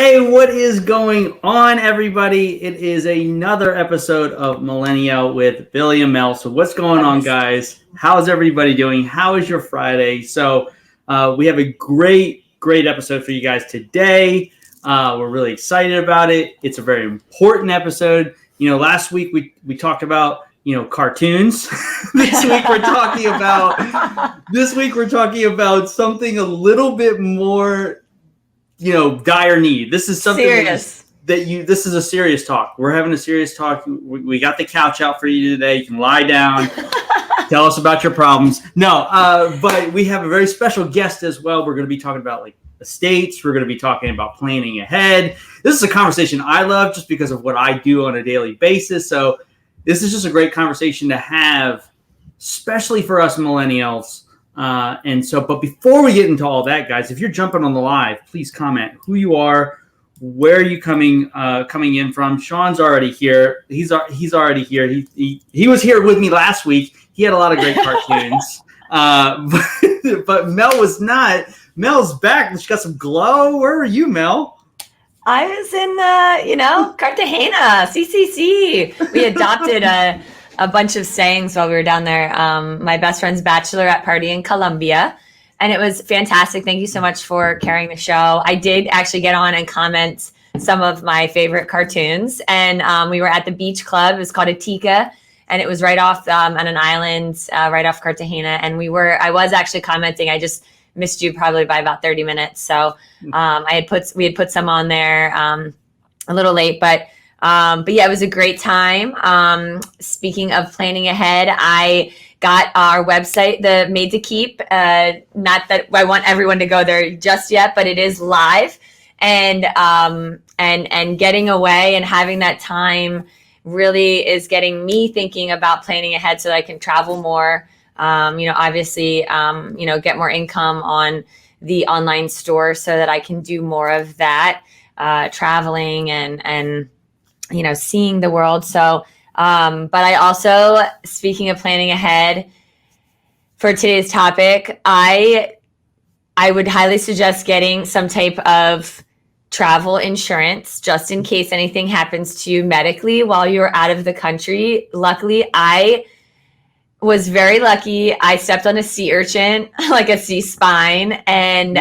Hey, what is going on, everybody? It is another episode of Millennial with Billy and Mel. So what's going on, guys? How's everybody doing? How is your Friday? So we have a great episode for you guys today. We're really excited about it. It's a very important episode. You know, last week we talked about, cartoons. This week we're talking about something a little bit more dire need. This is something serious. This is a serious talk. We're having a serious talk. We got the couch out for you today. You can lie down. Tell us about your problems. No, but we have a very special guest as well. We're going to be talking about estates. We're going to be talking about planning ahead. This is a conversation I love just because of what I do on a daily basis. So this is just a great conversation to have, especially for us millennials. But before we get into all that, guys, if you're jumping on the live, please comment who you are, where are you coming in from. Sean's already here. He's already here. He was here with me last week. He had a lot of great cartoons. But Mel was not. Mel's back. She got some glow. Where were you, Mel? I was in, Cartagena, CCC. We adopted a bunch of sayings while we were down there. My best friend's bachelorette party in Colombia, and it was fantastic. Thank you so much for carrying the show. I did actually get on and comment some of my favorite cartoons, and we were at the beach club. It was called Atica, and it was right off on an island right off Cartagena. And I was actually commenting. I just missed you probably by about 30 minutes. So we had put some on there a little late, but yeah, it was a great time. Speaking of planning ahead, I got our website, the Made to Keep. Not that I want everyone to go there just yet, but it is live, and getting away and having that time really is getting me thinking about planning ahead so that I can travel more. Obviously, get more income on the online store so that I can do more of that, traveling and seeing the world. So, but I also, speaking of planning ahead for today's topic, I would highly suggest getting some type of travel insurance just in case anything happens to you medically while you're out of the country. Luckily, I was very lucky. I stepped on a sea urchin, like a sea spine, and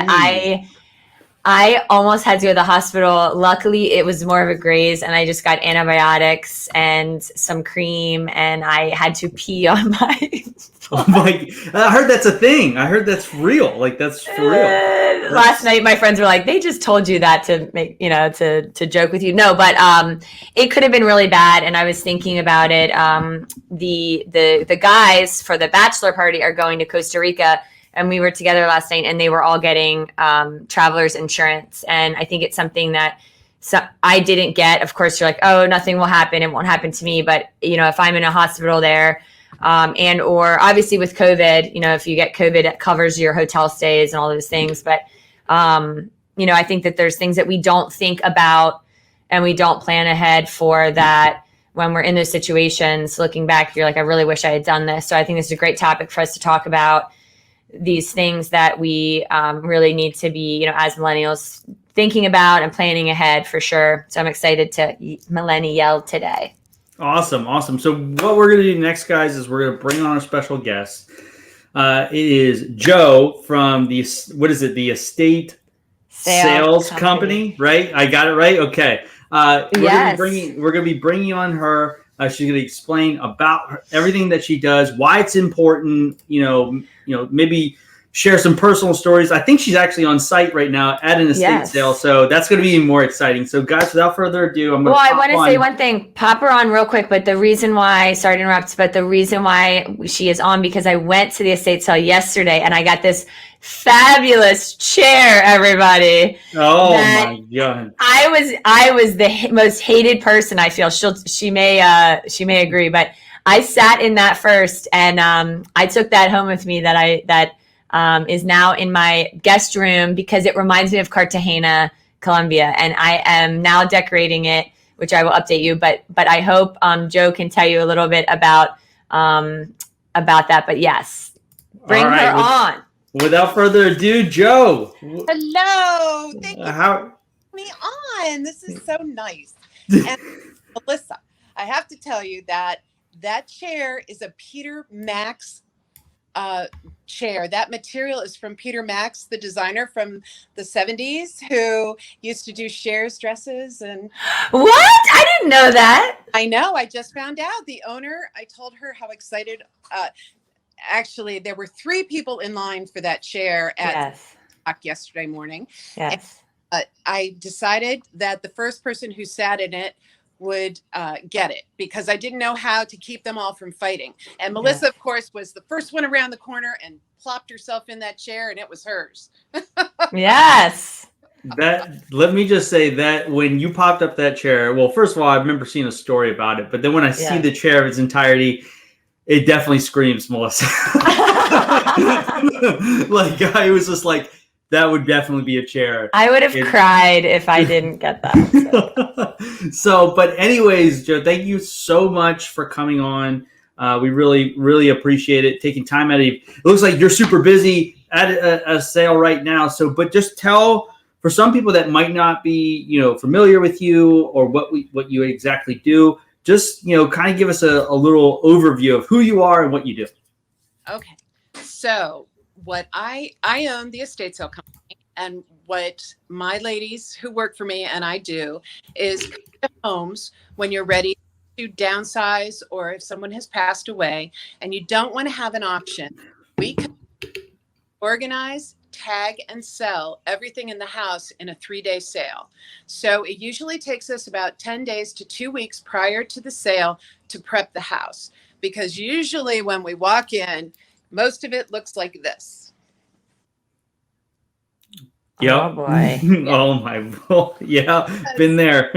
I almost had to go to the hospital. Luckily, it was more of a graze, and I just got antibiotics and some cream, and I had to pee on my. Oh my! I heard that's a thing. I heard that's real. That's for real. Last night, my friends were like, "They just told you that to make to joke with you." No, but it could have been really bad, and I was thinking about it. The guys for the bachelor party are going to Costa Rica. And we were together last night, and they were all getting traveler's insurance. And I think it's something that I didn't get. Of course, you're like, oh, nothing will happen. It won't happen to me. But, if I'm in a hospital there or obviously with COVID, if you get COVID, it covers your hotel stays and all those things. But, I think that there's things that we don't think about and we don't plan ahead for that. When we're in those situations, looking back, you're like, I really wish I had done this. So I think this is a great topic for us to talk about. These things that we really need to be, as millennials, thinking about and planning ahead for sure. So I'm excited to millennial today. Awesome. So what we're going to do next, guys, is we're going to bring on a special guest. It is Joe from the Estate Sales Company, right? I got it right? Okay. Yes. We're going to be bringing on her. She's going to explain about everything that she does, why it's important, maybe share some personal stories. I think she's actually on site right now at an estate sale. So that's going to be even more exciting. So guys, without further ado, I want to say one thing, pop her on real quick, but the reason why she is on, because I went to the estate sale yesterday and I got this fabulous chair, everybody. Oh my God. I was the most hated person. I feel she may agree, but I sat in that first, and I took that home with me. That is now in my guest room because it reminds me of Cartagena, Colombia, and I am now decorating it, which I will update you. But I hope Joe can tell you a little bit about that. But yes, bring her on. Without further ado, Joe. Hello. Thank you for having me fun. This is so nice. And Melissa, I have to tell you that chair is a Peter Max chair. That material is from Peter Max, the designer from the 70s, who used to do Cher's dresses. And What? I didn't know that. I know, I just found out. The owner, I told her how excited. Actually, there were 3 people in line for that chair at yesterday morning. Yes. And, I decided that the first person who sat in it would get it, because I didn't know how to keep them all from fighting. And Melissa, of course, was the first one around the corner and plopped herself in that chair, and it was hers. Yes. Let me just say that when you popped up that chair, well, first of all, I remember seeing a story about it, but then when I see the chair in its entirety, it definitely screams Melissa. Like, I was just like, that would definitely be a chair. I would have cried if I didn't get that. So, but anyways, Joe, thank you so much for coming on. We really, really appreciate it. Taking time out of you. It looks like you're super busy at a sale right now. So, but just tell, for some people that might not be, familiar with you or what you exactly do, just, kind of give us a little overview of who you are and what you do. Okay. So what I own the estate sale company, and what my ladies who work for me and I do is homes when you're ready to downsize, or if someone has passed away and you don't want to have an auction, we can organize, tag, and sell everything in the house in a 3-day sale. So it usually takes us about 10 days to 2 weeks prior to the sale to prep the house, because usually when we walk in, most of it looks like this. Yep. Oh boy. Oh my. Yeah. Been there.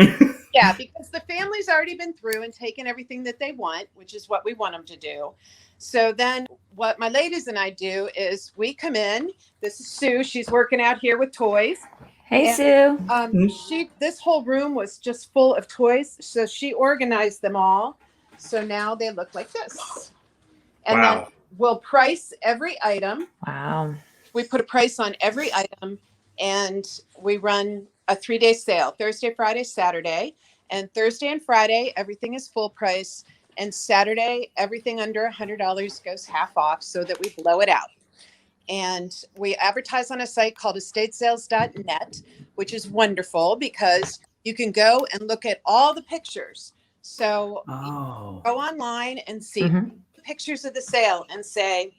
Yeah, because the family's already been through and taken everything that they want, which is what we want them to do. So then what my ladies and I do is we come in. This is Sue. She's working out here with toys. Hey, and, Sue. This whole room was just full of toys. So she organized them all. So now they look like this. And then we'll price every item. Wow. We put a price on every item, and we run a 3-day sale, Thursday, Friday, Saturday. And Thursday and Friday, everything is full price. And Saturday, everything under $100 goes half off, so that we blow it out. And we advertise on a site called estatesales.net, which is wonderful because you can go and look at all the pictures. So go online and see pictures of the sale and say,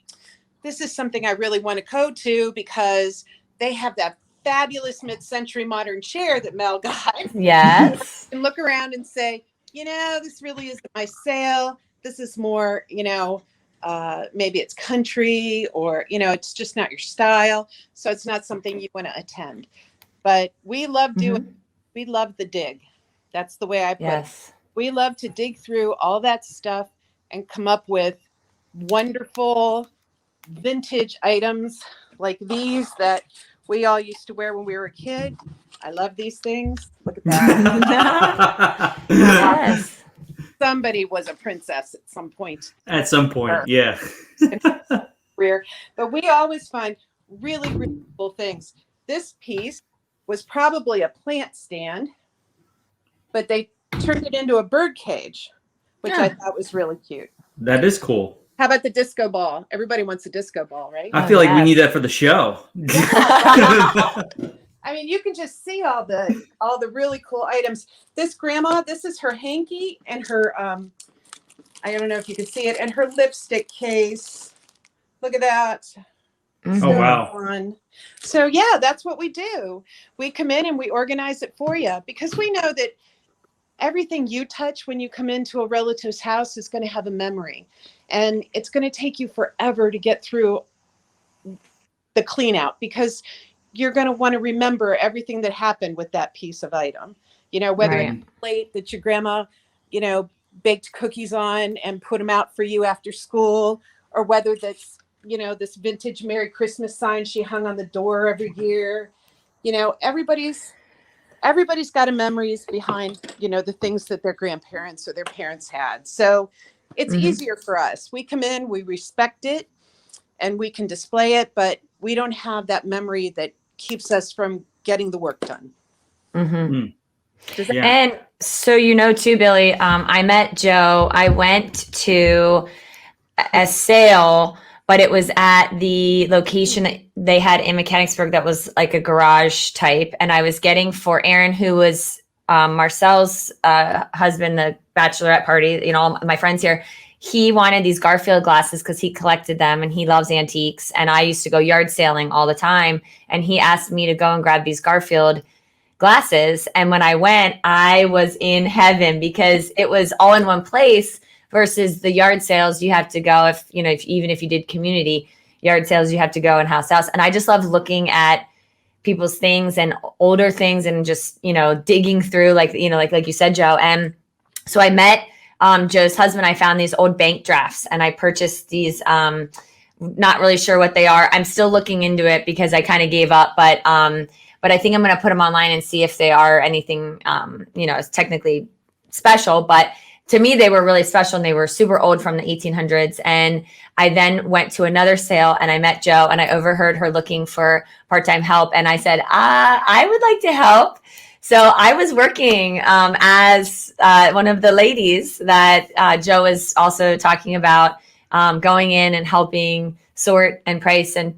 this is something I really want to code to, because they have that fabulous mid-century modern chair that Mel got. Yes. And look around and say, this really isn't my sale. This is more, maybe it's country, or, it's just not your style. So it's not something you want to attend. But we love we love the dig. That's the way I put it. We love to dig through all that stuff and come up with wonderful vintage items like these that we all used to wear when we were a kid. I love these things. Look at that. Yes. Somebody was a princess at some point. At some point, yeah. But we always find really, really cool things. This piece was probably a plant stand, but they turned it into a bird cage, which I thought was really cute. That is cool. How about the disco ball? Everybody wants a disco ball, right? I feel like we need that for the show. I mean, you can just see all the really cool items. This grandma, this is her hanky and her, I don't know if you can see it, and her lipstick case. Look at that. Oh, wow. Fun. So, yeah, that's what we do. We come in and we organize it for you, because we know that everything you touch when you come into a relative's house is going to have a memory. And it's going to take you forever to get through the clean out, because you're going to want to remember everything that happened with that piece of item. Whether it's a plate that your grandma, baked cookies on and put them out for you after school, or whether that's, this vintage Merry Christmas sign she hung on the door every year. Everybody's got a memories behind, the things that their grandparents or their parents had. So it's easier for us. We come in, we respect it, and we can display it, but we don't have that memory that keeps us from getting the work done. Yeah. And so, too, Billy, I met Joe. I went to a sale, but it was at the location that they had in Mechanicsburg that was like a garage type. And I was getting for Aaron, who was Marcel's husband, the bachelorette party, all my friends here. He wanted these Garfield glasses because he collected them and he loves antiques. And I used to go yard sailing all the time. And he asked me to go and grab these Garfield glasses. And when I went, I was in heaven because it was all in one place versus the yard sales. You have to go even if you did community yard sales, you have to go in house. And I just love looking at people's things and older things and just, digging through like you said, Joe. And so I met Joe's husband. I found these old bank drafts and I purchased these, not really sure what they are. I'm still looking into it because I kind of gave up, but I think I'm going to put them online and see if they are anything, it's technically special, but to me, they were really special and they were super old from the 1800s. And I then went to another sale and I met Joe and I overheard her looking for part-time help. And I said, I would like to help. So I was working as one of the ladies that Joe was also talking about, going in and helping sort and price and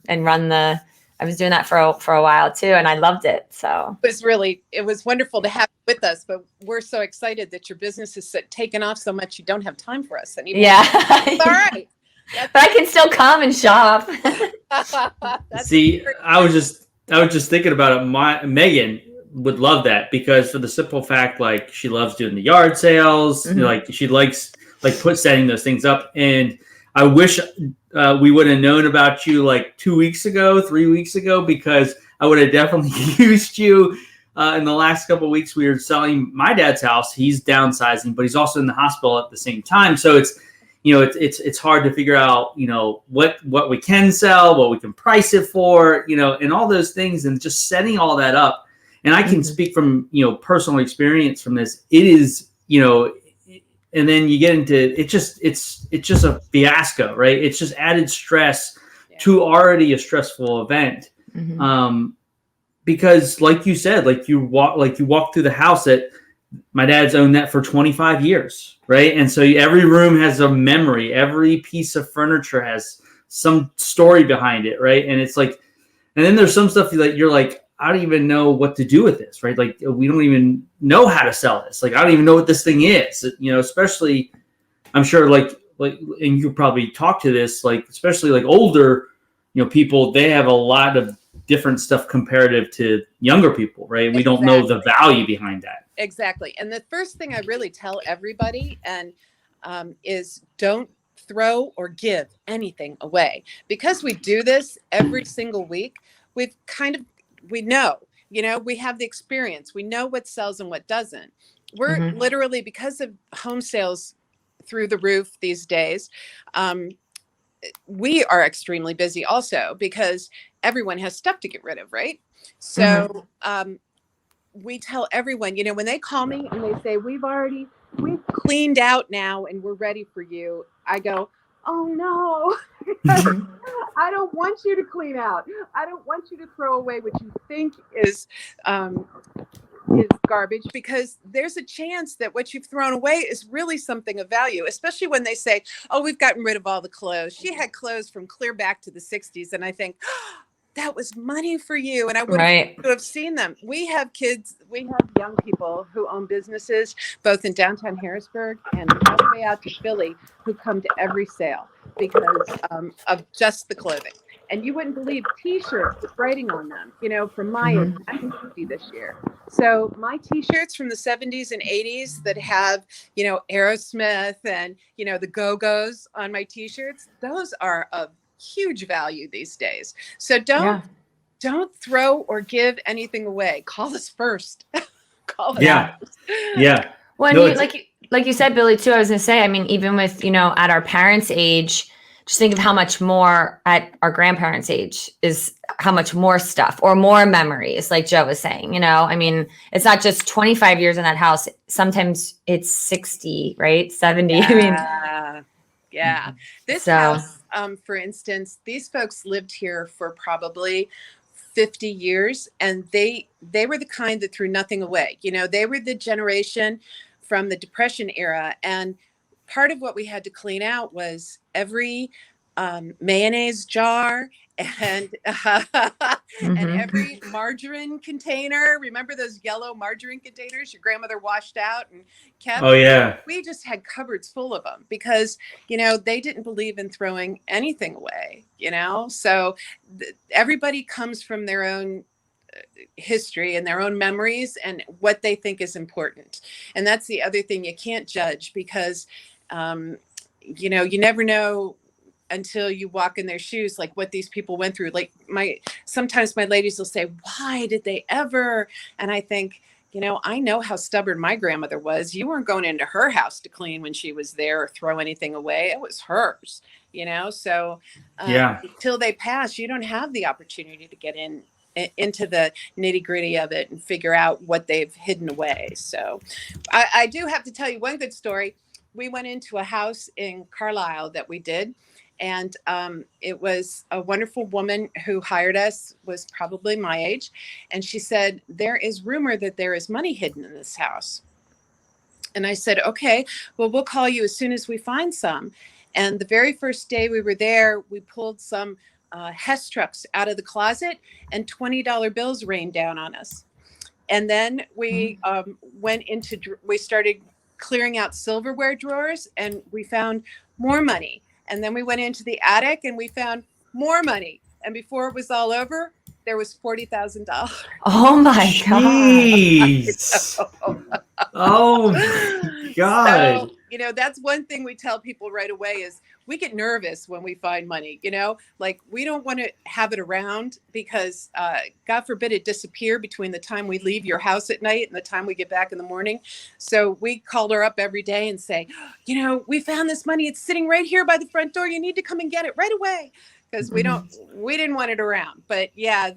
run I was doing that for a while too, and I loved it. So it was wonderful to have you with us, but we're so excited that your business is taken off so much you don't have time for us anymore. Yeah. All right. But I can still come and shop. See, I was just thinking about it. Megan would love that because for the simple fact, like she loves doing the yard sales, like she likes setting those things up. And I wish we would have known about you like 3 weeks ago, because I would have definitely used you in the last couple of weeks. We were selling my dad's house. He's downsizing, but he's also in the hospital at the same time. So it's hard to figure out, what we can sell, what we can price it for, and all those things, and just setting all that up. And I can speak from, personal experience from this. It is, and then you get into it's just a fiasco, right? It's just added stress to already a stressful event. Because like you said, you walk through the house that my dad's owned that for 25 years, right? And so every room has a memory. Every piece of furniture has some story behind it, right? And it's like, and then there's some stuff that you're like, I don't even know what to do with this, right? Like, we don't even know how to sell this. Like, I don't even know what this thing is, especially, I'm sure and you probably talk to this, especially older, people, they have a lot of different stuff comparative to younger people, right? We don't know the value behind that. Exactly. And the first thing I really tell everybody is don't throw or give anything away, because we do this every single week. We know, we have the experience. We know what sells and what doesn't. We're literally, because of home sales through the roof these days, we are extremely busy also because everyone has stuff to get rid of, right? So we tell everyone, when they call me and they say, we've cleaned out now and we're ready for you, I go, oh no, I don't want you to clean out. I don't want you to throw away what you think is garbage, because there's a chance that what you've thrown away is really something of value, especially when they say, oh, we've gotten rid of all the clothes. She had clothes from clear back to the 60s. And I think, oh, that was money for you. And I would have seen them. We have young people who own businesses, both in downtown Harrisburg and all the way out to Philly, who come to every sale because of just the clothing. And you wouldn't believe T-shirts with writing on them, from my age. I'm 50 this year. So my T-shirts from the 70s and 80s that have, Aerosmith and, the Go-Go's on my T-shirts, those are of huge value these days. So don't throw or give anything away. Call us first. Call us first. Yeah. Well, like you said, Billy, too, I was going to say, I mean, even with, at our parents' age, just think of how much more at our grandparents' age is how much more stuff or more memories, like Joe was saying, I mean, it's not just 25 years in that house. Sometimes it's 60, right? 70. Yeah. I mean, This house, for instance, these folks lived here for probably 50 years, and they were the kind that threw nothing away. You know, they were the generation from the Depression era, and part of what we had to clean out was every mayonnaise jar and and Mm-hmm. every margarine container. Remember those yellow margarine containers your grandmother washed out and kept? Oh yeah. We just had cupboards full of them because, you know, they didn't believe in throwing anything away, you know? So everybody comes from their own history and their own memories and what they think is important. And that's the other thing, you can't judge because, you know, you never know until you walk in their shoes, like what these people went through. Like sometimes my ladies will say, why did they ever? And I think, you know, I know how stubborn my grandmother was. You weren't going into her house to clean when she was there or throw anything away. It was hers, you know? So Yeah. until they pass, you don't have the opportunity to get into the nitty gritty of it and figure out what they've hidden away. So I do have to tell you one good story. We went into a house in Carlisle that we did. And it was a wonderful woman who hired us, was probably my age. And she said, there is rumor that there is money hidden in this house. And I said, okay, well, we'll call you as soon as we find some. And the very first day we were there, we pulled some Hess trucks out of the closet and $20 bills rained down on us. And then we we started clearing out silverware drawers and we found more money. And then we went into the attic and we found more money. And before it was all over, there was $40,000. Oh my Jeez. God. Oh my God. So, you know, that's one thing we tell people right away is we get nervous when we find money, you know, like we don't want to have it around because God forbid it disappear between the time we leave your house at night and the time we get back in the morning. So we call her up every day and say, you know, we found this money. It's sitting right here by the front door. You need to come and get it right away. Because we didn't want it around. But yeah,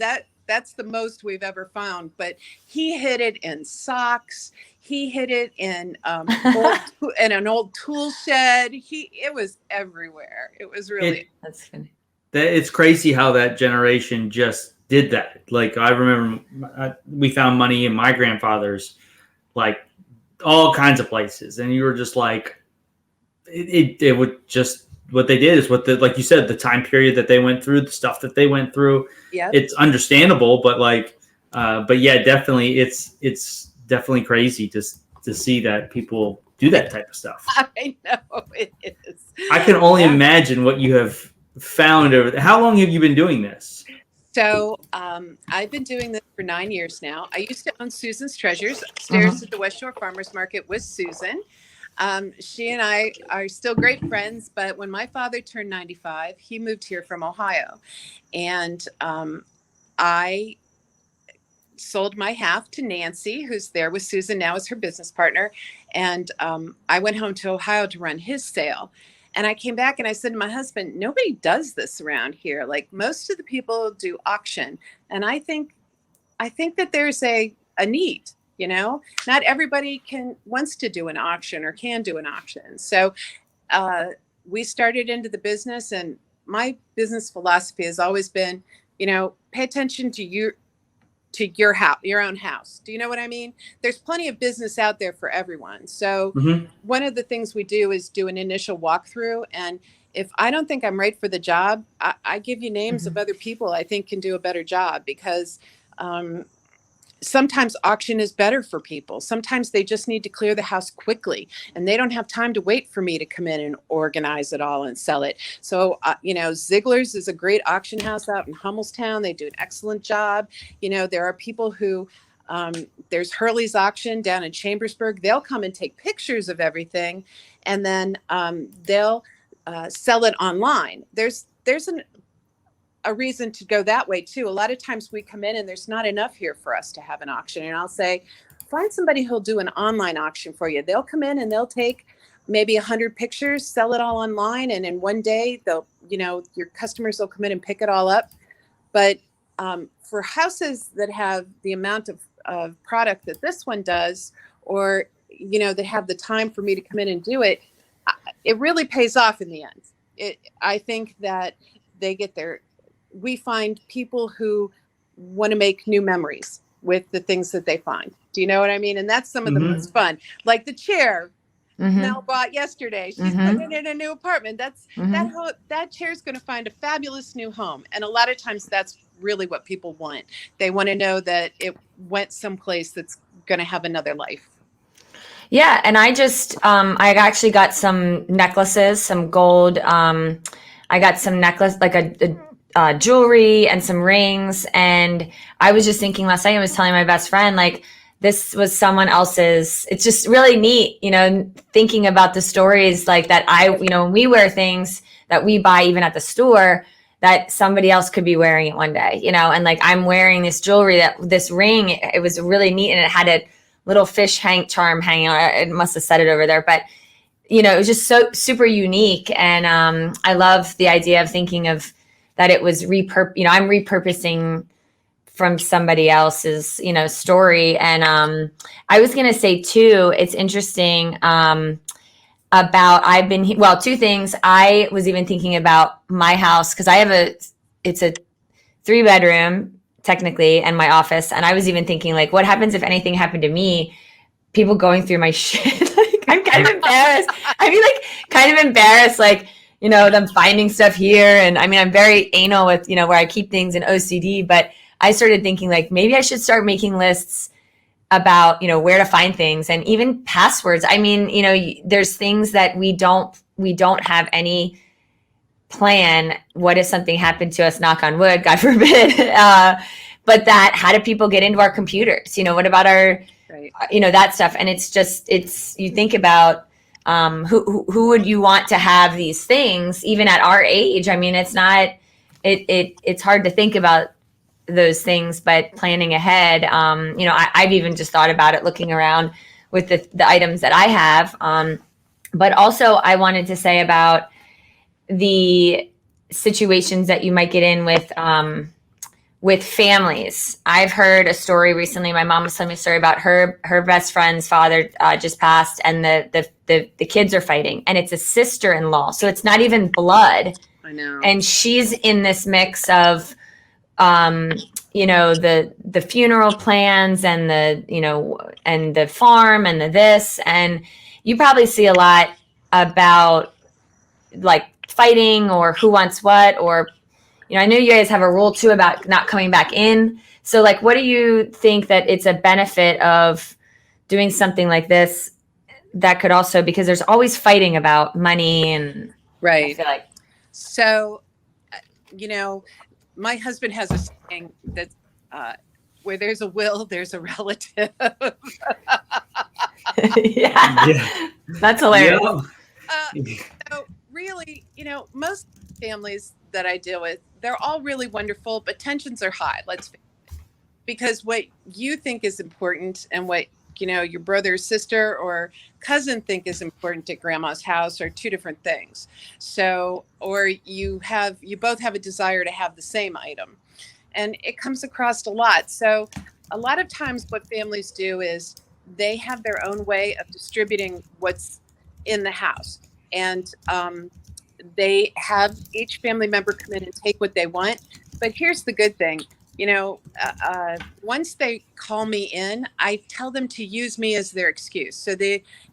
that's the most we've ever found. But he hid it in socks. He hid it in in an old tool shed. It was everywhere. It was really That's funny. It's crazy how that generation just did that. Like I remember we found money in my grandfather's, like all kinds of places, and you were just like, it would just. What they did is like you said, the time period that they went through, the stuff that they went through. Yeah, it's understandable, but but yeah, definitely, it's definitely crazy to see that people do that type of stuff. I know it is. I can only imagine what you have found over. How long have you been doing this? So I've been doing this for 9 years now. I used to own Susan's Treasures upstairs at the West Shore Farmers Market with Susan. She and I are still great friends, but when my father turned 95, he moved here from Ohio. And I sold my half to Nancy, who's there with Susan now as her business partner. And I went home to Ohio to run his sale. And I came back and I said to my husband, nobody does this around here. Like most of the people do auction. And I think that there's a need. You know, not everybody wants to do an auction or can do an auction. So we started into the business, and my business philosophy has always been, you know, pay attention to your house, your own house. Do you know what I mean? There's plenty of business out there for everyone. So one of the things we do is do an initial walkthrough. And if I don't think I'm right for the job, I give you names of other people I think can do a better job because sometimes auction is better for people. Sometimes they just need to clear the house quickly and they don't have time to wait for me to come in and organize it all and sell it. So, you know, Ziegler's is a great auction house out in Hummelstown. They do an excellent job. You know, there are people who, there's Hurley's auction down in Chambersburg. They'll come and take pictures of everything and then they'll sell it online. There's a reason to go that way too. A lot of times we come in and there's not enough here for us to have an auction. And I'll say, find somebody who'll do an online auction for you. They'll come in and they'll take maybe 100 pictures, sell it all online. And in one day they'll, you know, your customers will come in and pick it all up. But for houses that have the amount of product that this one does, or, you know, that have the time for me to come in and do it, it really pays off in the end. I think that they get we find people who want to make new memories with the things that they find. Do you know what I mean? And that's some of the Mhm. most fun. Like the chair Mhm. Mel bought yesterday. She's Mhm. putting it in a new apartment. Mhm. That chair's going to find a fabulous new home. And a lot of times that's really what people want. They want to know that it went someplace that's going to have another life. Yeah, and I actually got some necklaces, some gold. I got some necklace, like a jewelry and some rings. And I was just thinking last night, I was telling my best friend, like, this was someone else's. It's just really neat, thinking about the stories like that. When we wear things that we buy even at the store, that somebody else could be wearing it one day, and like I'm wearing this jewelry, this ring, it was really neat, and it had a little fish charm hanging on it. It must have set it over there, but it was just so super unique. And I love the idea of thinking of that it was I'm repurposing from somebody else's, story. And I was going to say too, it's interesting about two things. I was even thinking about my house because it's a 3-bedroom technically and my office. And I was even thinking like, what happens if anything happened to me? People going through my shit. Like, I'm kind of embarrassed. I mean, like, kind of embarrassed, like, them finding stuff here. And I mean, I'm very anal with, where I keep things in OCD, but I started thinking like, maybe I should start making lists about, where to find things and even passwords. I mean, there's things that we don't have any plan. What if something happened to us, knock on wood, God forbid. But how do people get into our computers? What about our, Right. That stuff. And you think about who would you want to have these things even at our age? I mean, it's hard to think about those things, but planning ahead, I've even just thought about it looking around with the items that I have. But also I wanted to say about the situations that you might get in with families. I've heard a story recently. My mom was telling me a story about her best friend's father just passed, and the kids are fighting, and it's a sister-in-law, so it's not even blood. I know. And she's in this mix of the funeral plans and and the farm and the this, and you probably see a lot about like fighting or who wants what, or I know you guys have a rule too about not coming back in. So like, what do you think that it's a benefit of doing something like this that could also, because there's always fighting about money and Right. I feel like. So, my husband has a saying that where there's a will, there's a relative. Yeah. That's hilarious. Yeah. So really, most families that I deal with, they're all really wonderful, but tensions are high. Let's face it. Because what you think is important and what your brother or sister or cousin think is important at grandma's house are two different things. So, or you both have a desire to have the same item, and it comes across a lot. So a lot of times what families do is they have their own way of distributing what's in the house. And they have each family member come in and take what they want. But here's the good thing. Once they call me in, I tell them to use me as their excuse. So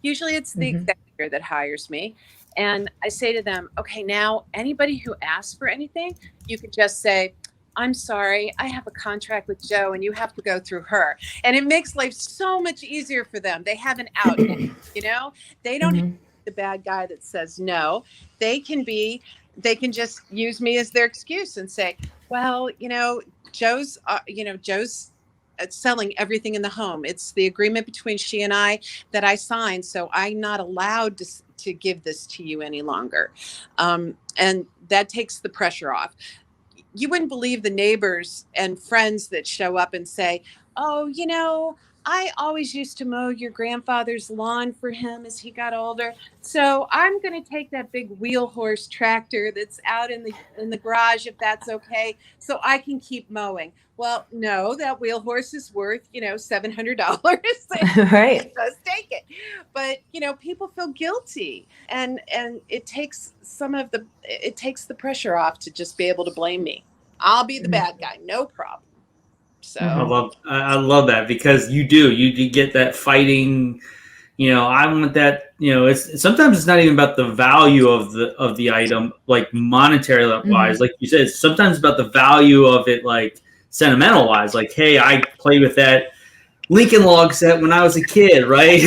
usually it's the executor that hires me. And I say to them, okay, now anybody who asks for anything, you can just say, I'm sorry, I have a contract with Joe and you have to go through her. And it makes life so much easier for them. They have an out, they don't have the bad guy that says no. They can just use me as their excuse and say, well, Joe's selling everything in the home. It's the agreement between she and I that I signed. So I'm not allowed to give this to you any longer. And that takes the pressure off. You wouldn't believe the neighbors and friends that show up and say, oh, I always used to mow your grandfather's lawn for him as he got older. So I'm going to take that big wheel horse tractor that's out in the garage, if that's okay, so I can keep mowing. Well, no, that wheel horse is worth, $700. Right. Just take it. But, people feel guilty, and it takes the pressure off to just be able to blame me. I'll be the bad guy. No problem. So I love that because you do get that fighting. I want that. It's sometimes it's not even about the value of the item, like monetary wise, like you said. It's sometimes about the value of it, like sentimental wise. Like, hey, I played with that Lincoln Log set when I was a kid, right?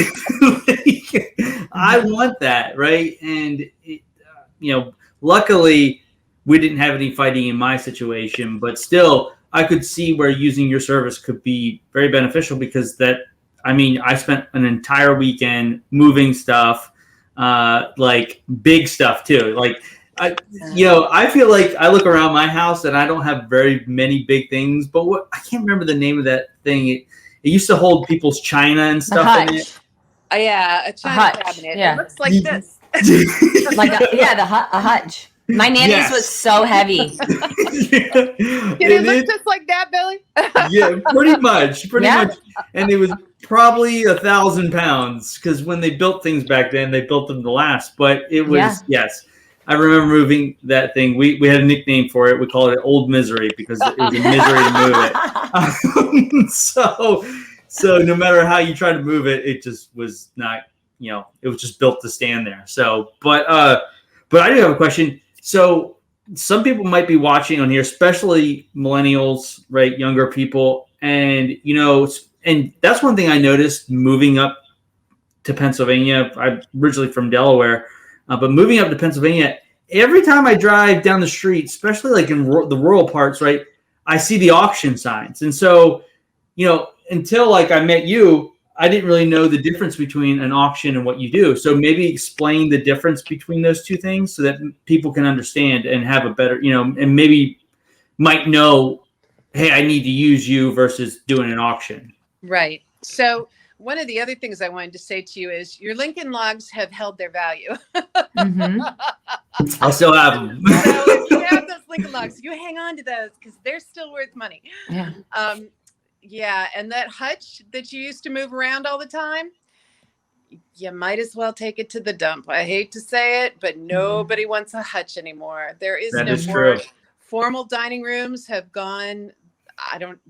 I want that, right? And luckily we didn't have any fighting in my situation, but still I could see where using your service could be very beneficial because I spent an entire weekend moving stuff, like big stuff too. Like I feel like I look around my house and I don't have very many big things, but I can't remember the name of that thing. It used to hold people's china and stuff in it. Yeah, a china cabinet. Yeah. It looks like this. A hutch. My nanny's was so heavy. Did it look just like that, Billy? Yeah, pretty much. And it was probably 1,000 pounds because when they built things back then, they built them to last. But it was, yes. I remember moving that thing. We had a nickname for it. We called it Old Misery because it was a misery to move it. So no matter how you try to move it, it just was not, it was just built to stand there. So, but I do have a question. So some people might be watching on here, especially millennials, right? Younger people. And, and that's one thing I noticed moving up to Pennsylvania. I'm originally from Delaware, but moving up to Pennsylvania, every time I drive down the street, especially like in the rural parts, right, I see the auction signs. And so, until like I met you, I didn't really know the difference between an auction and what you do. So maybe explain the difference between those two things so that people can understand and have a better, and maybe might know, hey, I need to use you versus doing an auction. Right. So one of the other things I wanted to say to you is your Lincoln Logs have held their value. I'll still have them. So if you have those Lincoln Logs, you hang on to those because they're still worth money. Yeah. Yeah, and that hutch that you used to move around all the time, you might as well take it to the dump. I hate to say it, but nobody wants a hutch anymore. There is no more. True. Formal dining rooms have gone.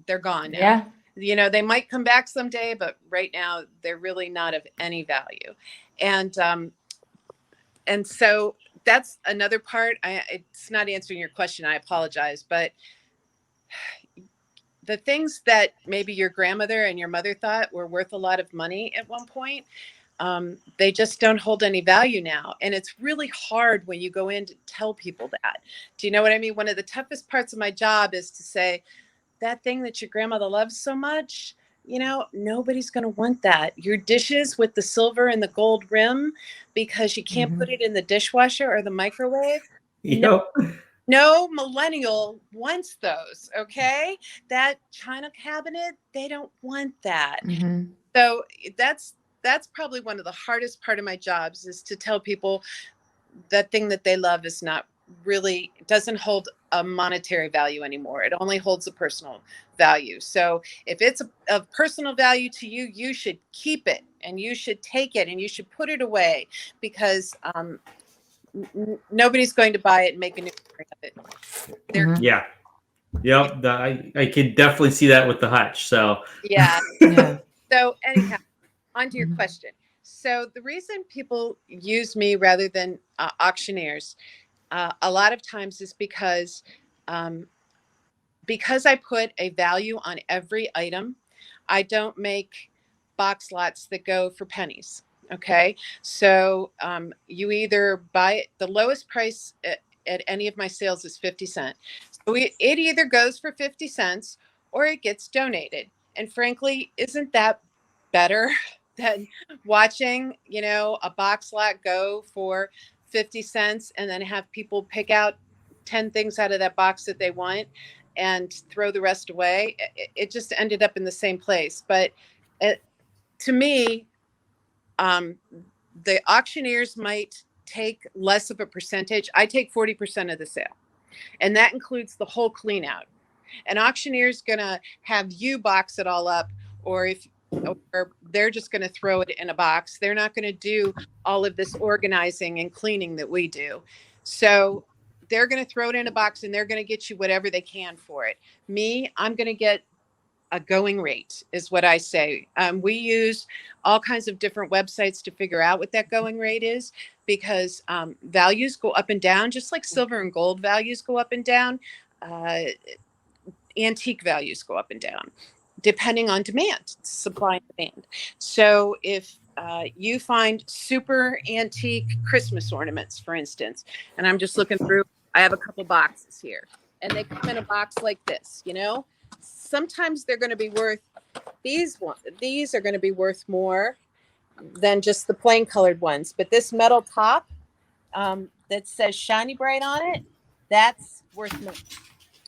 They're gone now. Yeah. They might come back someday, but right now they're really not of any value. And so that's another part. It's not answering your question. I apologize, but the things that maybe your grandmother and your mother thought were worth a lot of money at one point, they just don't hold any value now. And it's really hard when you go in to tell people that. Do you know what I mean? One of the toughest parts of my job is to say, that thing that your grandmother loves so much, nobody's going to want that. Your dishes with the silver and the gold rim, because you can't put it in the dishwasher or the microwave. No millennial wants those, okay? That china cabinet, they don't want that. So that's probably one of the hardest part of my jobs is to tell people that thing that they love is not really, doesn't hold a monetary value anymore. It only holds a personal value. So if it's of personal value to you, you should keep it and you should take it and you should put it away because nobody's going to buy it and make a new of it. Yeah. Yep. I could definitely see that with the hutch. So yeah. So anyhow, on to your question. So the reason people use me rather than auctioneers, a lot of times is because I put a value on every item. I don't make box lots that go for pennies. Okay. So you either buy it, the lowest price at any of my sales is 50 cents. So it either goes for 50 cents or it gets donated. And frankly, isn't that better than watching, a box lot go for 50 cents and then have people pick out 10 things out of that box that they want and throw the rest away? It just ended up in the same place. But to me, the auctioneers might take less of a percentage. I take 40% of the sale, and that includes the whole clean out. An auctioneer's going to have you box it all up, or they're just going to throw it in a box. They're not going to do all of this organizing and cleaning that we do. So they're going to throw it in a box and they're going to get you whatever they can for it. Me, I'm going to get a going rate is what I say. We use all kinds of different websites to figure out what that going rate is, because values go up and down, just like silver and gold values go up and down. Uh, Antique values go up and down depending on demand, supply and demand. So if you find super antique Christmas ornaments, for instance, and I'm just looking through, I have a couple boxes here, and they come in a box like this, sometimes they're going to be worth, these are going to be worth more than just the plain colored ones. But this metal top that says Shiny Bright on it, that's worth more.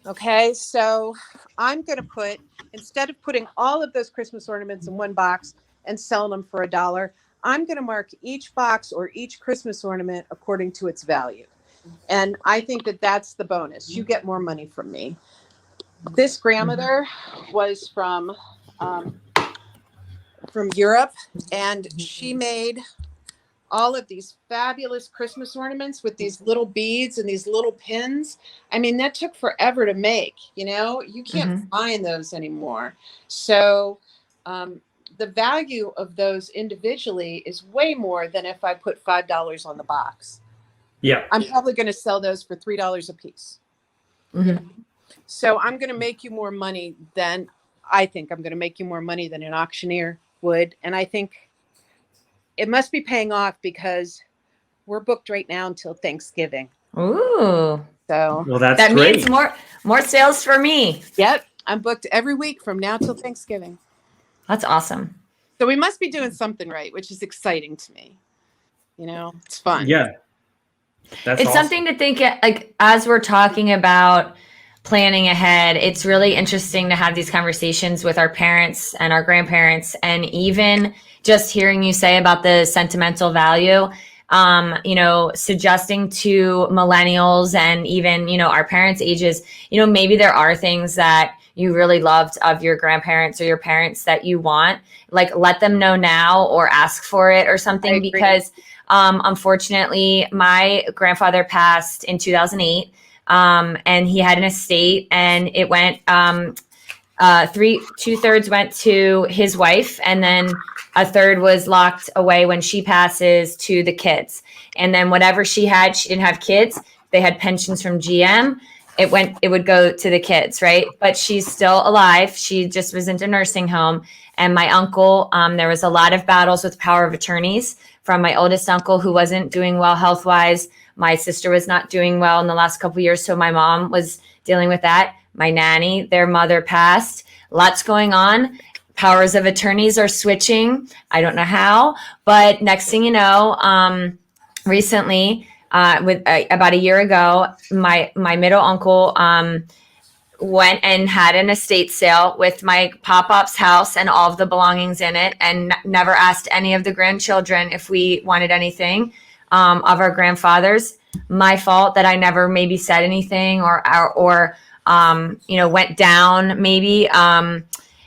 Okay, so I'm going to put, instead of putting all of those Christmas ornaments in one box and selling them for $1, I'm going to mark each box or each Christmas ornament according to its value. And I think that that's the bonus. You get more money from me. This grandmother was from Europe, and she made all of these fabulous Christmas ornaments with these little beads and these little pins. I mean, that took forever to make, you can't find those anymore. So the value of those individually is way more than if I put $5 on the box. Yeah. I'm probably going to sell those for $3 a piece. So I'm going to make you more money than, I think I'm going to make you more money than an auctioneer would. And I think it must be paying off, because we're booked right now until Thanksgiving. Ooh. So well, that means more sales for me. Yep. I'm booked every week from now till Thanksgiving. That's awesome. So we must be doing something right, which is exciting to me. It's fun. Yeah. That's it's awesome. something to think, like, as we're talking about planning ahead, it's really interesting to have these conversations with our parents and our grandparents, and even just hearing you say about the sentimental value, suggesting to millennials and even, our parents' ages, maybe there are things that you really loved of your grandparents or your parents that you want, like, let them know now or ask for it or something, because unfortunately my grandfather passed in 2008. And he had an estate, and it went, 2/3 went to his wife, and then a third was locked away when she passes to the kids. And then whatever she had, she didn't have kids. They had pensions from GM. It would go to the kids, right? But she's still alive. She just was in a nursing home. And my uncle, there was a lot of battles with power of attorneys from my oldest uncle, who wasn't doing well health-wise. My sister was not doing well in the last couple of years, so my mom was dealing with that. My nanny, their mother passed. Lots going on. Powers of attorneys are switching. I don't know how, but next thing you know, recently, about a year ago, my middle uncle went and had an estate sale with my pop-up's house and all of the belongings in it, and never asked any of the grandchildren if we wanted anything of our grandfathers. My fault that I never maybe said anything or went down maybe.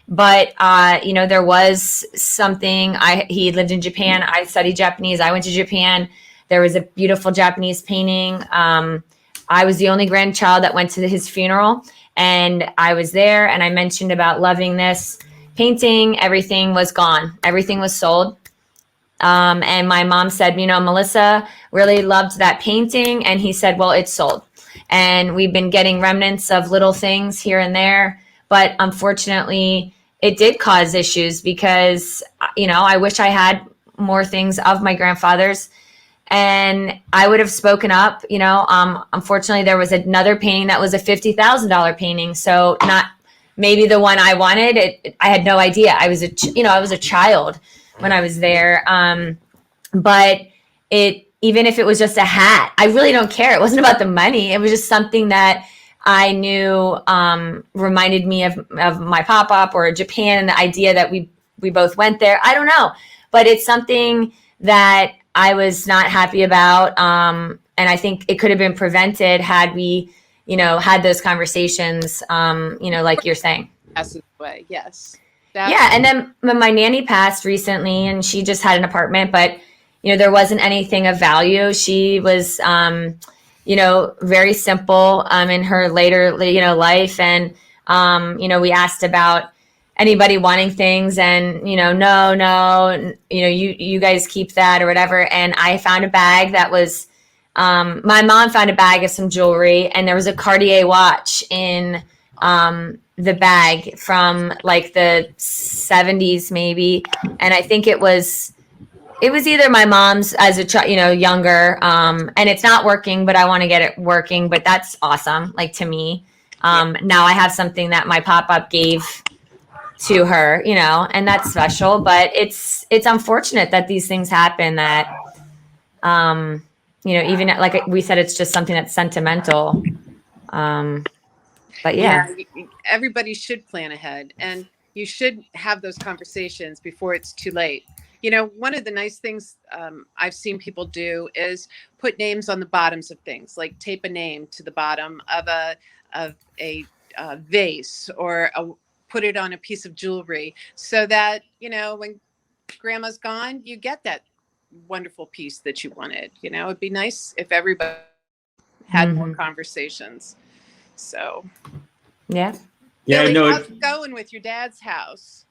But there was something. He lived in Japan. I studied Japanese. I went to Japan. There was a beautiful Japanese painting. I was the only grandchild that went to his funeral, and I was there, and I mentioned about loving this painting. Everything was gone. Everything was sold. And my mom said, Melissa really loved that painting. And he said, well, it's sold. And we've been getting remnants of little things here and there. But unfortunately, it did cause issues, because, I wish I had more things of my grandfather's, and I would have spoken up. Unfortunately, there was another painting that was a $50,000 painting. So not maybe the one I wanted. I had no idea. I was a child when I was there. But even if it was just a hat, I really don't care. It wasn't about the money. It was just something that I knew reminded me of my pop-up or Japan, and the idea that we both went there. I don't know, but it's something that I was not happy about. And I think it could have been prevented had we, had those conversations, like you're saying. Yes. Yeah. And then my nanny passed recently, and she just had an apartment, but, there wasn't anything of value. She was, very simple in her later, life. And, we asked about, anybody wanting things and, no, you guys keep that or whatever. And I found a bag that was, my mom found a bag of some jewelry, and there was a Cartier watch in the bag from like the 70s maybe. And I think it was either my mom's as a younger, and it's not working, but I want to get it working. But that's awesome. Like, to me, now I have something that my pop-up gave to her, and that's special. But it's unfortunate that these things happen, that, even like we said, it's just something that's sentimental. But yeah, everybody should plan ahead, and you should have those conversations before it's too late. One of the nice things I've seen people do is put names on the bottoms of things, like tape a name to the bottom of a vase, or put it on a piece of jewelry, so that, when grandma's gone, you get that wonderful piece that you wanted. It'd be nice if everybody had more conversations. So, yeah. Billy, No, how's it going with your dad's house?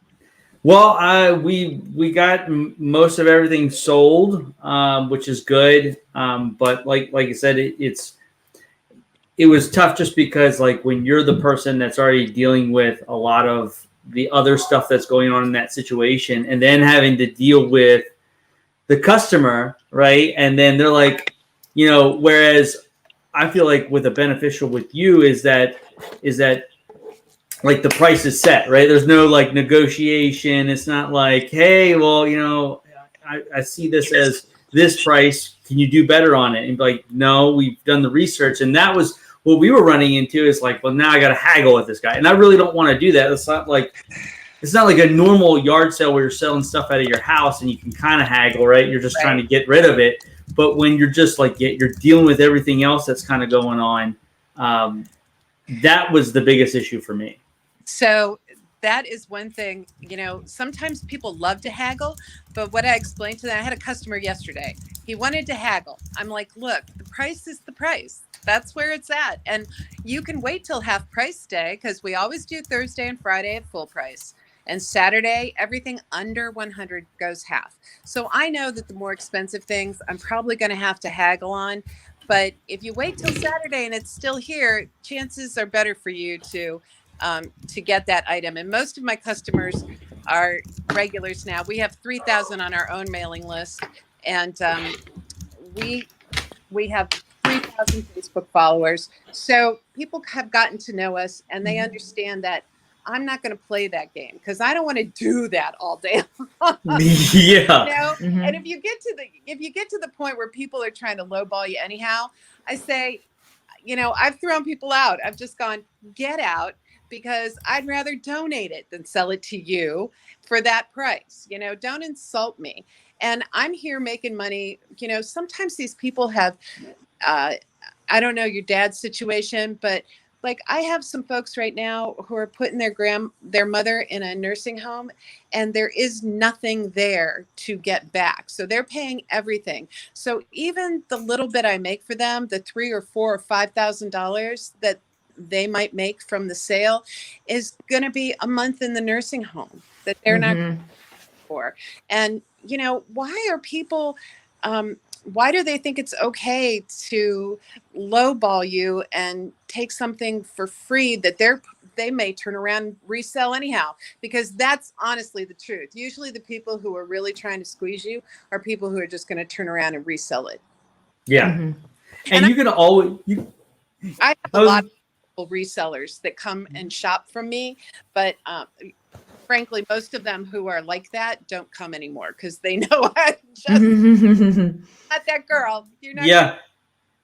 Well, we got most of everything sold, which is good. But like I said, it was tough just because, like, when you're the person that's already dealing with a lot of the other stuff that's going on in that situation, and then having to deal with the customer, right? And then they're like, whereas I feel like with a beneficial with you is that like the price is set, right? There's no like negotiation. It's not like, hey, well, I see this as this price. Can you do better on it? And be like, no, we've done the research. And that was what we were running into, is like, well, now I got to haggle with this guy. And I really don't want to do that. It's not like a normal yard sale where you're selling stuff out of your house and you can kind of haggle, right? You're just trying to get rid of it. But when you're just like, you're dealing with everything else that's kind of going on, that was the biggest issue for me. So that is one thing, sometimes people love to haggle, but what I explained to them, I had a customer yesterday. He wanted to haggle. I'm like, look, the price is the price. That's where it's at. And you can wait till half price day, because we always do Thursday and Friday at full price. And Saturday, everything under 100 goes half. So I know that the more expensive things, I'm probably going to have to haggle on. But if you wait till Saturday and it's still here, chances are better for you to get that item. And most of my customers are regulars now. We have 3,000 on our own mailing list, and we have 3,000 Facebook followers. So people have gotten to know us, and they understand that I'm not going to play that game, because I don't want to do that all day long. Yeah. And if you get to the point where people are trying to lowball you anyhow, I say, I've thrown people out. I've just gone, get out, because I'd rather donate it than sell it to you for that price. Don't insult me. And I'm here making money. Sometimes these people have, I don't know your dad's situation, but like, I have some folks right now who are putting their mother in a nursing home, and there is nothing there to get back. So they're paying everything. So even the little bit I make for them, the $3,000 or $4,000 or $5,000 that they might make from the sale, is going to be a month in the nursing home that they're not for. And, why are people, why do they think it's okay to lowball you and take something for free that they may turn around and resell anyhow? Because that's honestly the truth. Usually the people who are really trying to squeeze you are people who are just going to turn around and resell it. Yeah. And you can always, I have a lot of resellers that come and shop from me, but frankly, most of them who are like that don't come anymore, because they know I'm just not that girl. You're not. Yeah.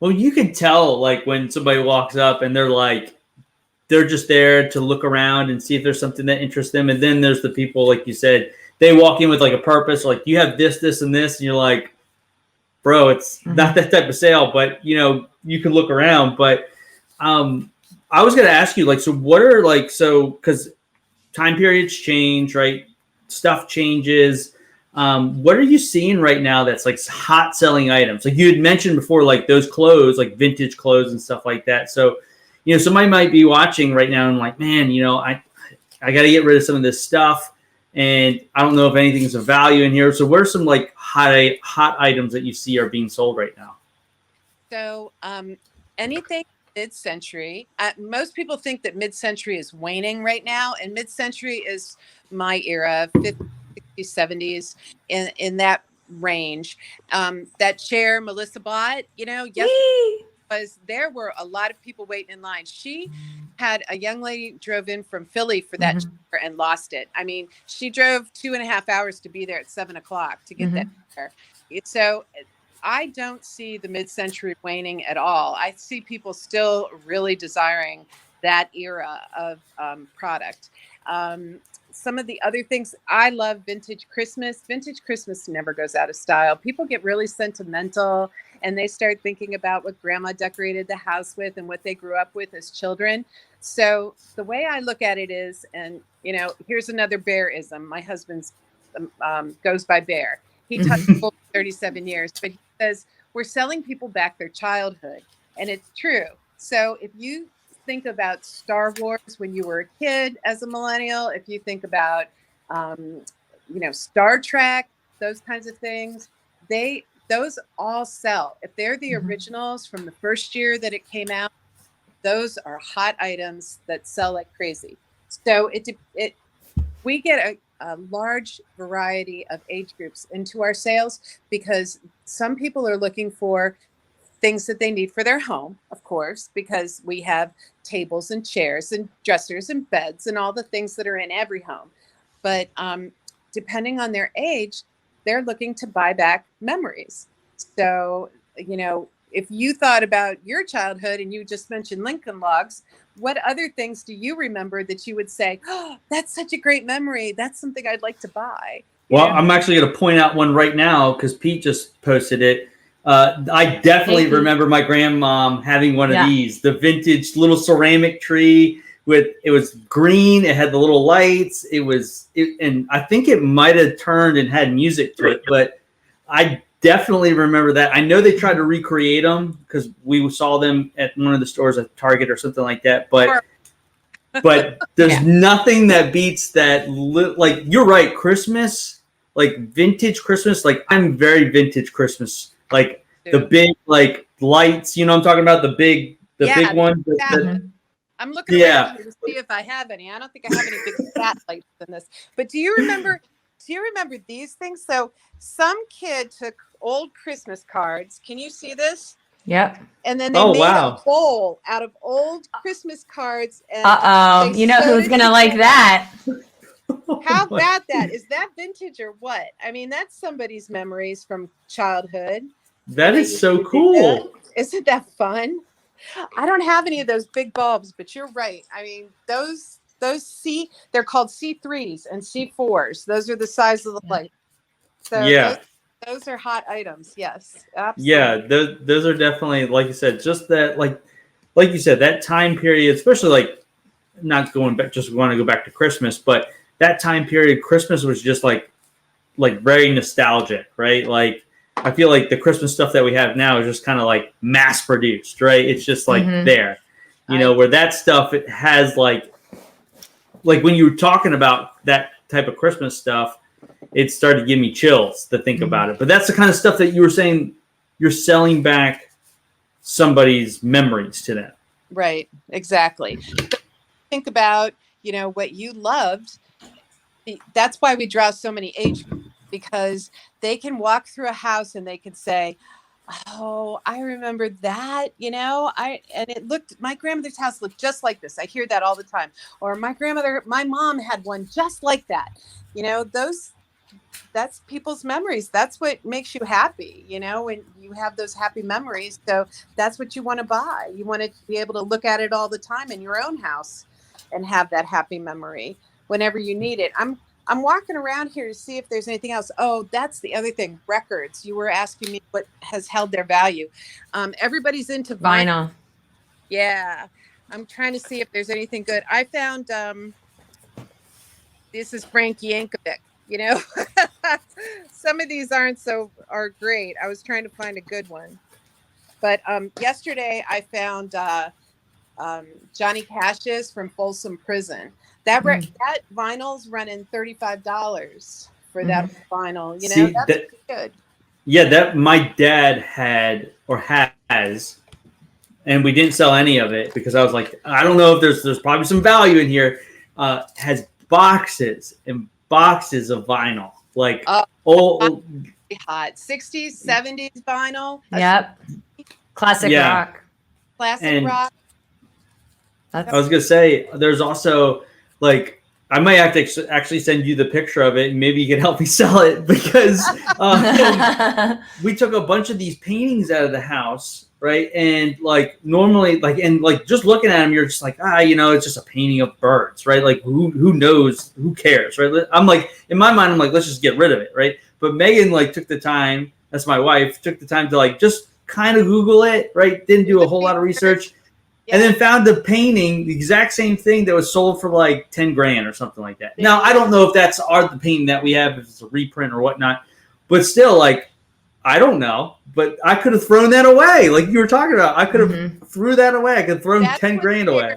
Well, you can tell, like, when somebody walks up and they're just there to look around and see if there's something that interests them. And then there's the people, like you said, they walk in with like a purpose, like, you have this, this, and this. And you're like, bro, it's not that type of sale, but you can look around. But I was going to ask you, like, so what are because time periods change, right? Stuff changes. What are you seeing right now that's like hot selling items? Like you had mentioned before, like those clothes, like vintage clothes and stuff like that. So, somebody might be watching right now and like, man, I got to get rid of some of this stuff, and I don't know if anything's of value in here. So what are some like hot items that you see are being sold right now? So anything mid-century, most people think that mid-century is waning right now, and mid-century is my era, 50s, 60s, 70s, in that range. That chair Melissa bought, yesterday there were a lot of people waiting in line. She had a young lady drove in from Philly for that chair and lost it. I mean, she drove 2.5 hours to be there at 7:00 to get that chair. So I don't see the mid-century waning at all. I see people still really desiring that era of product. Some of the other things, I love vintage Christmas. Vintage Christmas never goes out of style. People get really sentimental and they start thinking about what grandma decorated the house with and what they grew up with as children. So the way I look at it is, and here's another bearism. My husband's goes by Bear. He taught people 37 years, but he says we're selling people back their childhood, and it's true. So if you think about Star Wars when you were a kid as a millennial, if you think about Star Trek, those kinds of things, those all sell. If they're the originals from the first year that it came out, those are hot items that sell like crazy. So we get a large variety of age groups into our sales because some people are looking for things that they need for their home, of course, because we have tables and chairs and dressers and beds and all the things that are in every home. But depending on their age, they're looking to buy back memories. So, if you thought about your childhood and you just mentioned Lincoln Logs, what other things do you remember that you would say, oh, that's such a great memory. That's something I'd like to buy. Well, I'm actually going to point out one right now because Pete just posted it. I definitely remember my grandmom having one of these, the vintage little ceramic tree it was green. It had the little lights. And I think it might have turned and had music to it, but I definitely remember that. I know they tried to recreate them because we saw them at one of the stores at Target or something like that. But there's nothing that beats that. Like, you're right, Christmas, like vintage Christmas. Like, I'm very vintage Christmas. Like the big lights. You know, I'm talking about the big one. I'm looking around here to see if I have any. I don't think I have any big fat lights in this. But do you remember these things? So some kid took old Christmas cards. Can you see this? Yep. And then they made a bowl out of old Christmas cards. And you know who's gonna like that? How about that? Is that vintage or what? I mean, that's somebody's memories from childhood. That is so cool. Isn't that fun? I don't have any of those big bulbs, but you're right. I mean, those they're called C3s and C4s. Those are the size of the light. So those are hot items. Yes, absolutely. Yeah, those are definitely, like you said, just that, like you said, that time period, especially like not going back, just want to go back to Christmas, but that time period, Christmas was just like very nostalgic, right? Like, I feel like the Christmas stuff that we have now is just kind of like mass produced, right? It's just like there, where that stuff, it has like when you were talking about that type of Christmas stuff, it started to give me chills to think about it. But that's the kind of stuff that you were saying you're selling back somebody's memories to them. Right. Exactly. Think about, what you loved. That's why we draw so many age groups, because they can walk through a house and they can say, oh, I remember that, my grandmother's house looked just like this. I hear that all the time. Or my mom had one just like that. That's people's memories. That's what makes you happy, when you have those happy memories. So that's what you want to buy. You want to be able to look at it all the time in your own house and have that happy memory whenever you need it. I'm walking around here to see if there's anything else. Oh, that's the other thing. Records. You were asking me what has held their value. Everybody's into vinyl. Yeah. I'm trying to see if there's anything good. I found this is Frank Yankovic. Some of these are great. I was trying to find a good one. But yesterday I found Johnny Cash's from Folsom Prison. That vinyl's running $35 for that vinyl. See, that's good. Yeah, that my dad had or has, and we didn't sell any of it because I was like, I don't know if there's probably some value in here. Has boxes and boxes of vinyl, like old hot 60s, 70s vinyl. Yep. Classic rock. Classic rock. I was gonna say, there's also like I might have to actually send you the picture of it, and maybe you can help me sell it because we took a bunch of these paintings out of the house, right? And like normally, just looking at them, you're just like, it's just a painting of birds, right? Like who knows? Who cares, right? I'm like, in my mind, I'm like, let's just get rid of it, right? But Megan took the time. That's my wife. Took the time to just kind of Google it, right? Didn't do a whole lot of research. And then found the painting, the exact same thing that was sold for like 10 grand or something like that. Now, I don't know if that's the painting that we have, if it's a reprint or whatnot, but still, I don't know. But I could have thrown that away. Like you were talking about, I could have threw that away. I could have thrown 10 grand away.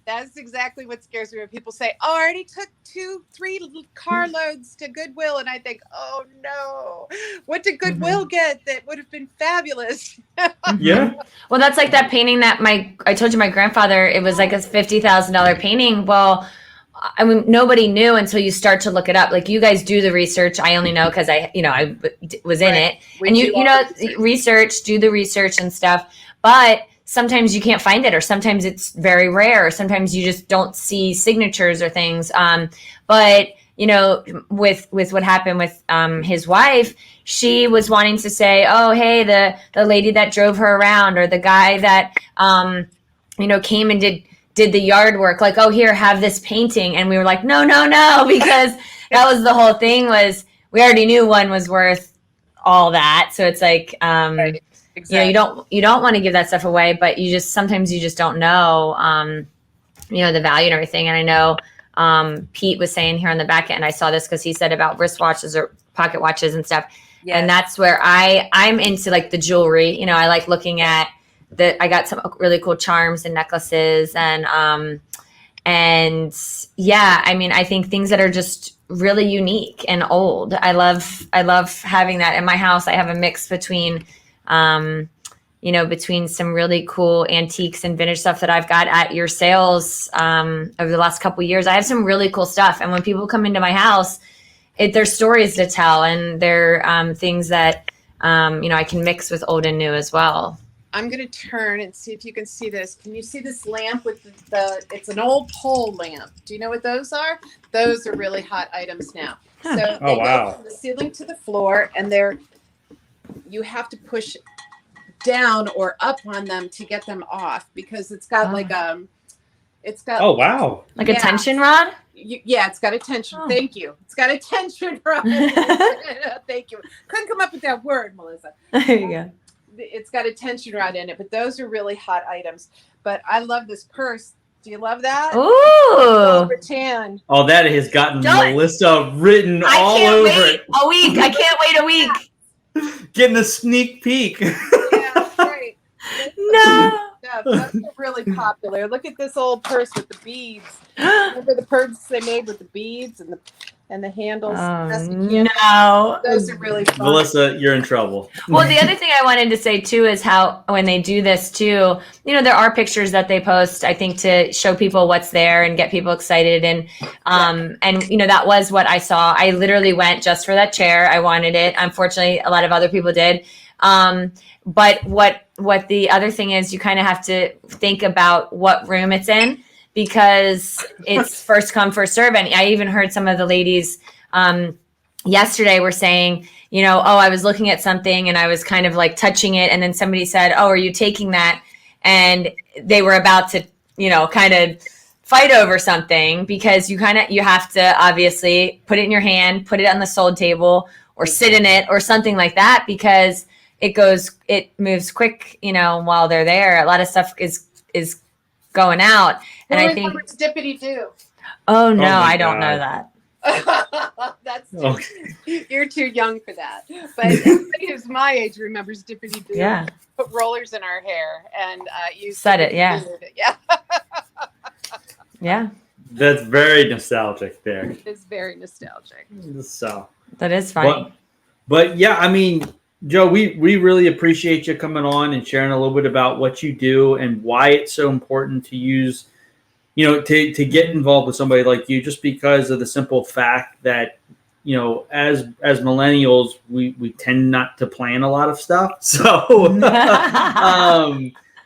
That's exactly what scares me when people say, I already took 2-3 carloads to Goodwill. And I think, oh no, what did Goodwill get that would have been fabulous? Yeah. Well, that's like that painting that I told you my grandfather, it was like a $50,000 painting. Well, I mean, nobody knew until you start to look it up. Like you guys do the research. I only know because I was in it. And do the research and stuff. But sometimes you can't find it, or sometimes it's very rare, or sometimes you just don't see signatures or things. But with what happened with his wife, she was wanting to say, oh, hey, the lady that drove her around, or the guy that came and did the yard work, like, oh, here, have this painting. And we were like, no, because that was the whole thing, was we already knew one was worth all that. So it's like, right. Exactly. You don't want to give that stuff away, but sometimes you just don't know, the value and everything. And I know Pete was saying here on the back end, I saw this because he said about wristwatches or pocket watches and stuff. Yes. And that's where I'm into like the jewelry. I like looking at I got some really cool charms and necklaces and yeah, I mean, I think things that are just really unique and old. I love having that in my house. I have a mix between between some really cool antiques and vintage stuff that I've got at your sales over the last couple of years. I have some really cool stuff. And when people come into my house, there's stories to tell, and they're things that, I can mix with old and new as well. I'm going to turn and see if you can see this. Can you see this lamp with it's an old pole lamp. Do you know what those are? Those are really hot items now. So they go from the ceiling to the floor, and you have to push down or up on them to get them off, because it's got oh wow, like a tension rod. It's got a tension. Thank you. It's got a tension rod. Thank you. Couldn't come up with that word, Melissa. There you go. It's got a tension rod in it, but those are really hot items. But I love this purse. Do you love that? Ooh. Rattan. Oh, that has gotten Melissa written all over it. A week. I can't wait a week. Getting a sneak peek. Yeah, great. No. Those are really popular. Look at this old purse with the beads. Remember the purse they made with the beads and the handles? No. Those are really fun. Melissa, you're in trouble. Well, the other thing I wanted to say too is how when they do this too, there are pictures that they post, I think, to show people what's there and get people excited. And that was what I saw. I literally went just for that chair. I wanted it. Unfortunately, a lot of other people did. But what the other thing is, you kind of have to think about what room it's in, because it's first come, first serve. And I even heard some of the ladies yesterday were saying, I was looking at something and I was kind of like touching it. And then somebody said, oh, are you taking that? And they were about to, kind of fight over something, because you have to obviously put it in your hand, put it on the sold table, or sit in it or something like that, because it moves quick, while they're there. A lot of stuff is going out. And I think what's Dippity do? Oh no, I don't know that. That's you're too young for that. But anybody who's my age remembers Dippity do. Yeah. Put rollers in our hair and use said it, yeah. Yeah. Yeah. That's very nostalgic there. It's very nostalgic. So That is funny. but yeah, I mean, Joe, we really appreciate you coming on and sharing a little bit about what you do and why it's so important to use, to get involved with somebody like you, just because of the simple fact that, as millennials, we tend not to plan a lot of stuff. So,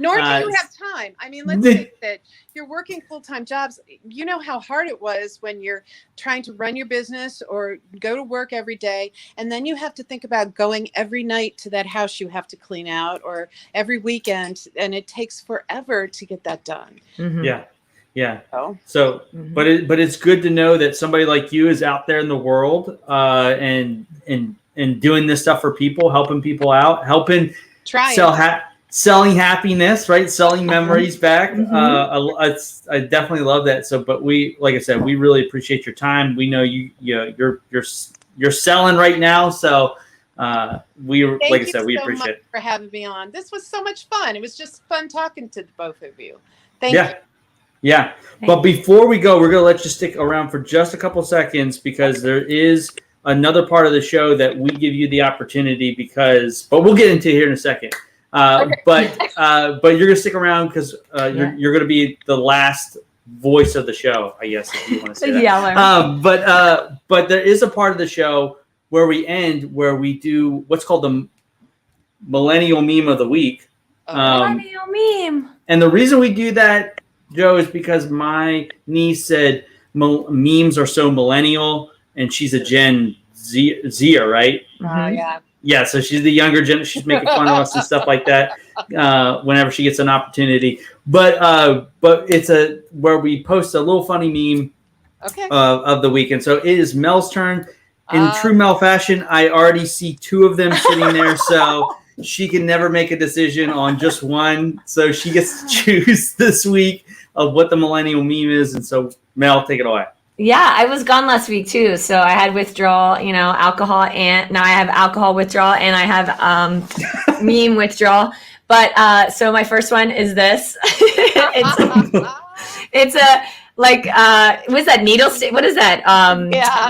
Nor do you have time. I mean, let's face it, you're working full-time jobs. You know how hard it was when you're trying to run your business or go to work every day. And then you have to think about going every night to that house you have to clean out, or every weekend. And it takes forever to get that done. Mhm. Yeah. Oh. So, but it's good to know that somebody like you is out there in the world, and doing this stuff for people, helping people out, helping selling happiness, right? Selling memories back. I definitely love that. So, but like I said, we really appreciate your time. We know you're selling right now. So, we appreciate it for having me on. This was so much fun. It was just fun talking to both of you. Thank you. Yeah. But before we go, we're going to let you stick around for just a couple seconds, because there is another part of the show that we give you the opportunity but we'll get into it here in a second. But you're going to stick around because you're going to be the last voice of the show, I guess, if you want to say that. But there is a part of the show where we do what's called the Millennial Meme of the Week. Millennial meme. And the reason we do that, Joe, is because my niece said memes are so millennial, and she's a Gen Zer, right? Yeah. Yeah, so she's the younger gen. She's making fun of us and stuff like that whenever she gets an opportunity. But it's where we post a little funny meme of the week. And so it is Mel's turn. In true Mel fashion, I already see two of them sitting there, so she can never make a decision on just one. So she gets to choose this week of what the millennial meme is. And so, Mel, take it away. Yeah, I was gone last week too. So I had withdrawal, alcohol, and now I have alcohol withdrawal, and I have meme withdrawal. But so my first one is this. It's a what's that needle stick? What is that?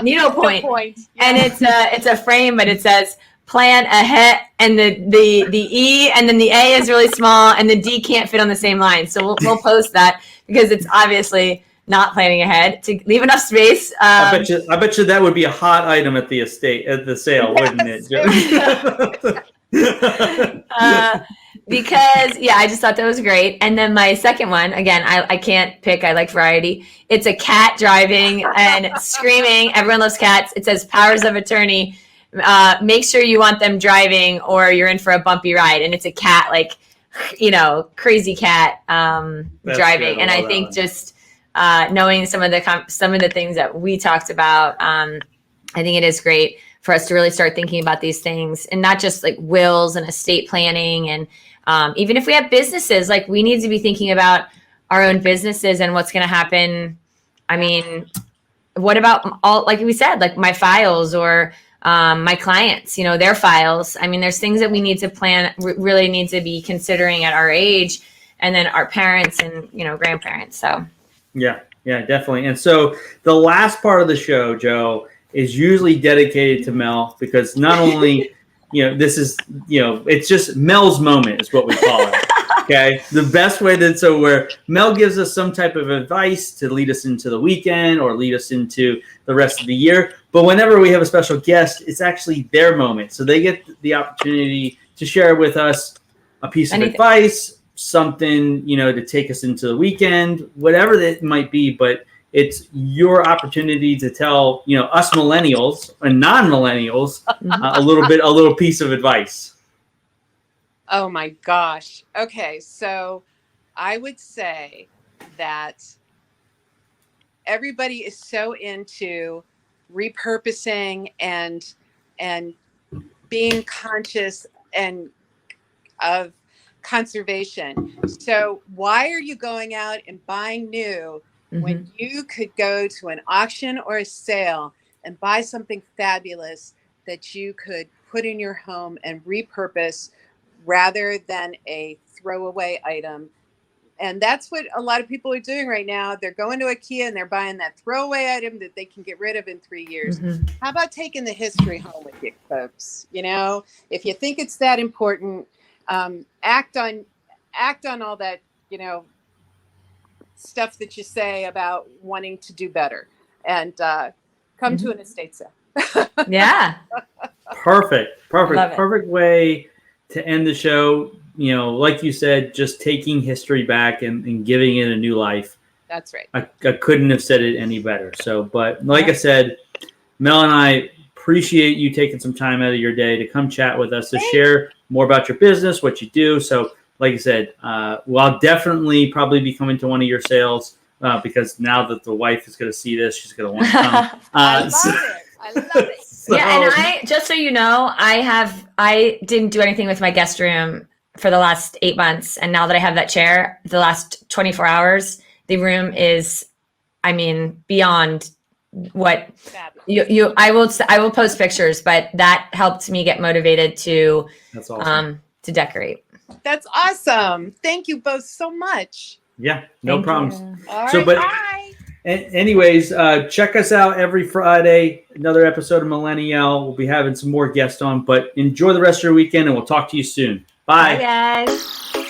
Needle point. Yeah. And it's a frame, but it says plan ahead, and the E and then the A is really small, and the D can't fit on the same line. So we'll post that, because it's obviously not planning ahead to leave enough space. I bet you that would be a hot item at the sale, wouldn't it? Because I just thought that was great. And then my second one, again, I can't pick. I like variety. It's a cat driving and screaming. Everyone loves cats. It says powers of attorney. Make sure you want them driving, or you're in for a bumpy ride. And it's a cat, crazy cat driving. And I think just knowing some of the things that we talked about, I think it is great for us to really start thinking about these things, and not just like wills and estate planning. And even if we have businesses, we need to be thinking about our own businesses and what's going to happen. I mean, what about all, like we said, my files, or my clients, their files. I mean, there's things that we need to plan, really need to be considering at our age, and then our parents and, grandparents. So. Yeah, definitely. And so the last part of the show, Joe, is usually dedicated to Mel, because not only, this is, it's just Mel's moment is what we call it. Okay. The best way where Mel gives us some type of advice to lead us into the weekend or lead us into the rest of the year. But whenever we have a special guest, it's actually their moment. So they get the opportunity to share with us a piece of advice, something, to take us into the weekend, whatever that might be. But it's your opportunity to tell, us millennials and non-millennials a little piece of advice. Oh my gosh. Okay. So I would say that everybody is so into repurposing and being conscious and of conservation. So why are you going out and buying new when you could go to an auction or a sale and buy something fabulous that you could put in your home and repurpose, rather than a throwaway item And that's what a lot of people are doing right now. They're going to IKEA and they're buying that throwaway item that they can get rid of in 3 years. How about taking the history home with you, folks? You know, if you think it's that important, act on all that, you know, stuff that you say about wanting to do better, and come to an estate sale. Yeah. Perfect. Love it. Perfect way to end the show. You know, like you said, just taking history back and giving it a new life. That's right. I couldn't have said it any better. So, but like I said, Mel and I appreciate you taking some time out of your day to come chat with us, to share more about your business, what you do. So, like I said, well, I'll definitely probably be coming to one of your sales because now that the wife is going to see this, she's going to want to come. I love it. So, Yeah, and I just so you know, I didn't do anything with my guest room for the last 8 months, and now that I have that chair, the last 24 hours, the room is, I mean, beyond what you. I will post pictures, but that helped me get motivated to that's awesome. To decorate. That's awesome. Thank you both so much. Yeah, no Thank problems. you. All right, So, but bye. anyways, check us out every Friday. Another episode of Millennial. We'll be having some more guests on, but enjoy the rest of your weekend, and we'll talk to you soon. Bye. Bye, guys.